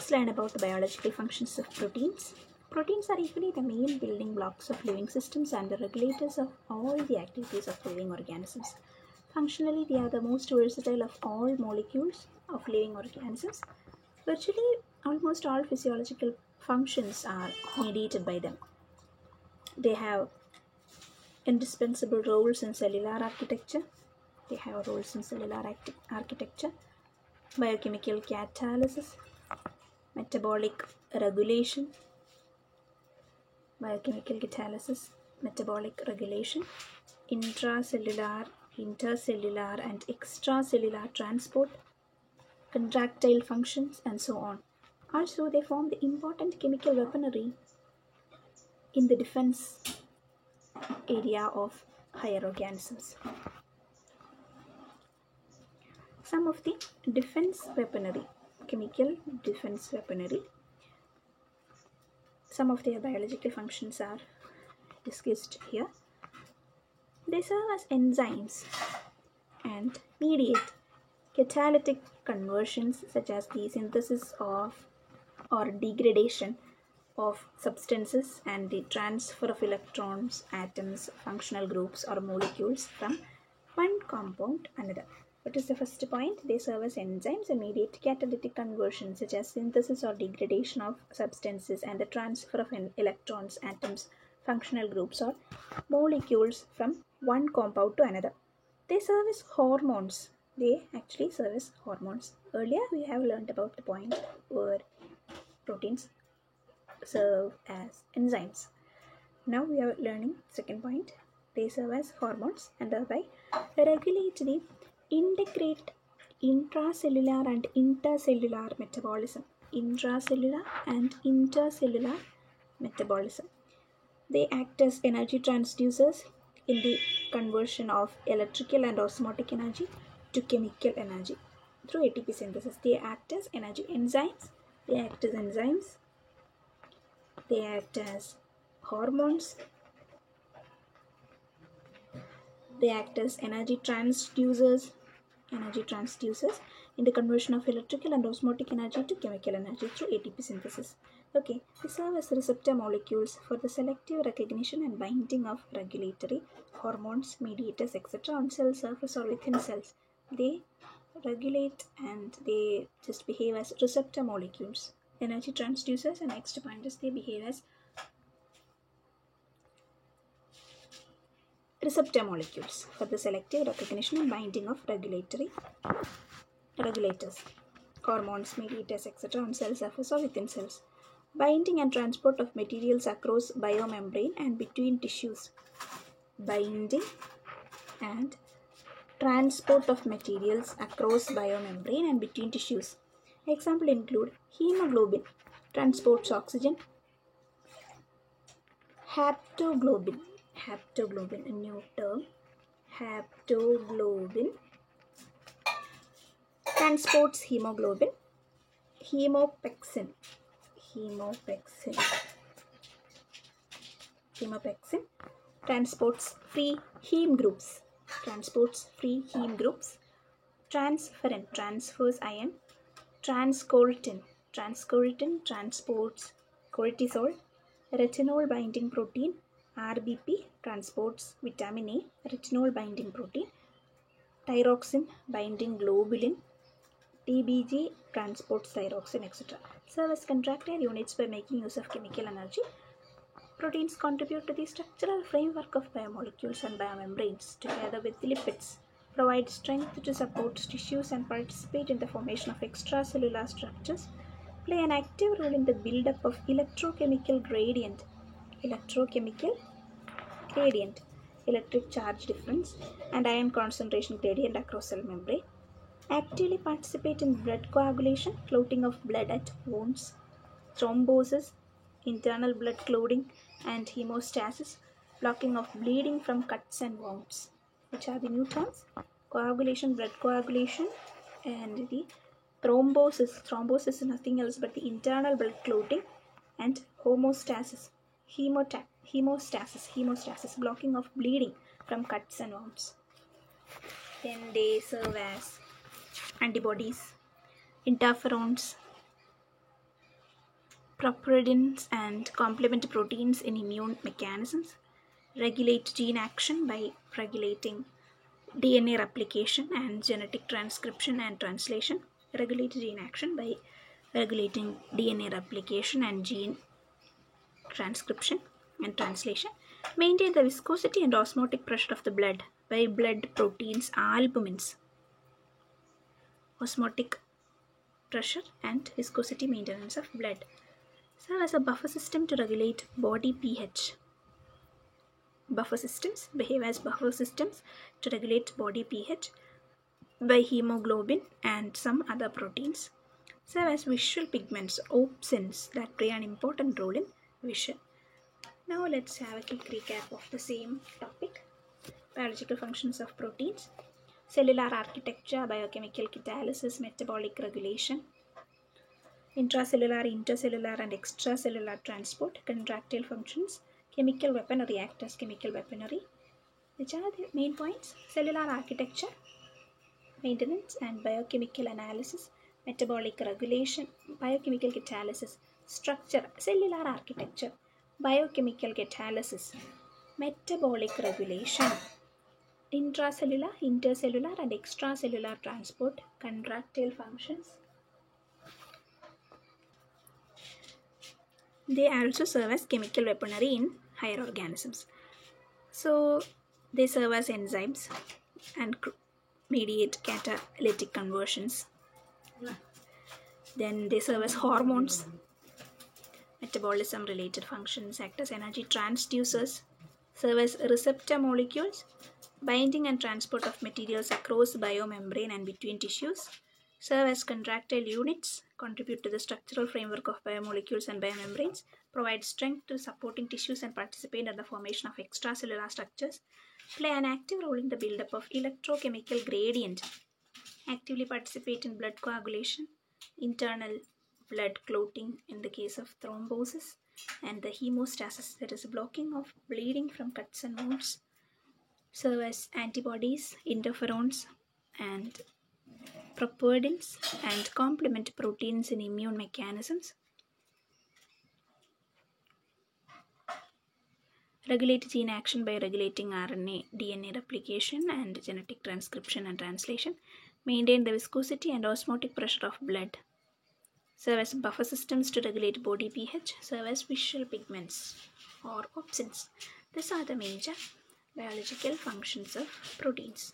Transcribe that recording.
Let's learn about the biological functions of proteins. Proteins are equally the main building blocks of living systems and the regulators of all the activities of living organisms. Functionally, they are the most versatile of all molecules of living organisms. Virtually, almost all physiological functions are mediated by them. They have indispensable roles in cellular architecture. Biochemical catalysis, metabolic regulation, intracellular, intercellular, and extracellular transport, contractile functions, and so on. Also, they form the important chemical weaponry in the defense area of higher organisms. Some of the chemical defense weaponry, some of their biological functions are discussed here. They serve as enzymes and mediate catalytic conversions such as the synthesis of or degradation of substances and the transfer of electrons, atoms, functional groups or molecules from one compound to another. What is the first point? They serve as enzymes and mediate catalytic conversion such as synthesis or degradation of substances and the transfer of electrons, atoms, functional groups or molecules from one compound to another. They serve as hormones. They actually serve as hormones. Earlier we have learned about the point where proteins serve as enzymes. Now we are learning second point. They serve as hormones and thereby regulate the integrate intracellular and intercellular metabolism. They act as energy transducers in the conversion of electrical and osmotic energy to chemical energy through ATP synthesis. They act as energy enzymes. They act as enzymes. They act as hormones. They act as energy transducers in the conversion of electrical and osmotic energy to chemical energy through ATP synthesis. Okay, they serve as receptor molecules for the selective recognition and binding of regulatory hormones, mediators, etc. on cell surface or within cells. They regulate and they just behave as receptor molecules, energy transducers, and next point is they behave as receptor molecules for the selective recognition and binding of regulators, hormones, mediators, etc. on cell surface or within cells. Binding and transport of materials across biomembrane and between tissues. Binding and transport of materials across biomembrane and between tissues. Example include hemoglobin transports oxygen, haptoglobin, a new term, haptoglobin transports hemoglobin, hemopexin transports free heme groups, transferrin transfers iron, transcortin transports cortisol, retinol binding protein RBP transports vitamin A, retinol binding protein, thyroxine binding globulin, TBG transports thyroxine, etc. Serve as contractile units by making use of chemical energy. Proteins contribute to the structural framework of biomolecules and biomembranes, together with lipids, provide strength to support tissues and participate in the formation of extracellular structures, play an active role in the buildup of electrochemical gradient, electric charge difference, and ion concentration gradient across cell membrane, actively participate in blood coagulation, clotting of blood at wounds, thrombosis, internal blood clotting, and hemostasis, blocking of bleeding from cuts and wounds. Which are the new terms? Coagulation, blood coagulation, and the thrombosis. Thrombosis is nothing else but the internal blood clotting, and hemostasis, blocking of bleeding from cuts and wounds. Then they serve as antibodies, interferons, Properdins and complement proteins in immune mechanisms, regulate gene action by regulating DNA replication and genetic transcription and translation, regulate gene action by regulating DNA replication and gene transcription and translation, maintain the viscosity and osmotic pressure of the blood by blood proteins albumins, osmotic pressure and viscosity maintenance of blood, serve as a buffer system to regulate body pH. Buffer systems behave as buffer systems to regulate body pH by hemoglobin and some other proteins, serve as visual pigments, opsins, that play an important role in vision. Now let's have a quick recap of the same topic. Biological functions of proteins: cellular architecture, biochemical catalysis, metabolic regulation, intracellular, intercellular and extracellular transport, contractile functions, chemical weaponry act as chemical weaponry. Which are the main points? Cellular architecture, maintenance and biochemical analysis, metabolic regulation, biochemical catalysis, structure, cellular architecture, biochemical catalysis, metabolic regulation, intracellular, intercellular and extracellular transport, contractile functions. They also serve as chemical weaponry in higher organisms. So they serve as enzymes and mediate catalytic conversions. Then they serve as hormones. Metabolism related functions act as energy transducers, serve as receptor molecules, binding and transport of materials across biomembrane and between tissues, serve as contractile units, contribute to the structural framework of biomolecules and biomembranes, provide strength to supporting tissues and participate in the formation of extracellular structures, play an active role in the buildup of electrochemical gradient, actively participate in blood coagulation, internal blood clotting in the case of thrombosis, and the hemostasis, that is blocking of bleeding from cuts and wounds, serve as antibodies, interferons, and properdins, and complement proteins in immune mechanisms, regulate gene action by regulating RNA, DNA replication and genetic transcription and translation, maintain the viscosity and osmotic pressure of blood, serve as buffer systems to regulate body pH, serve as visual pigments or opsins. These are the major biological functions of proteins.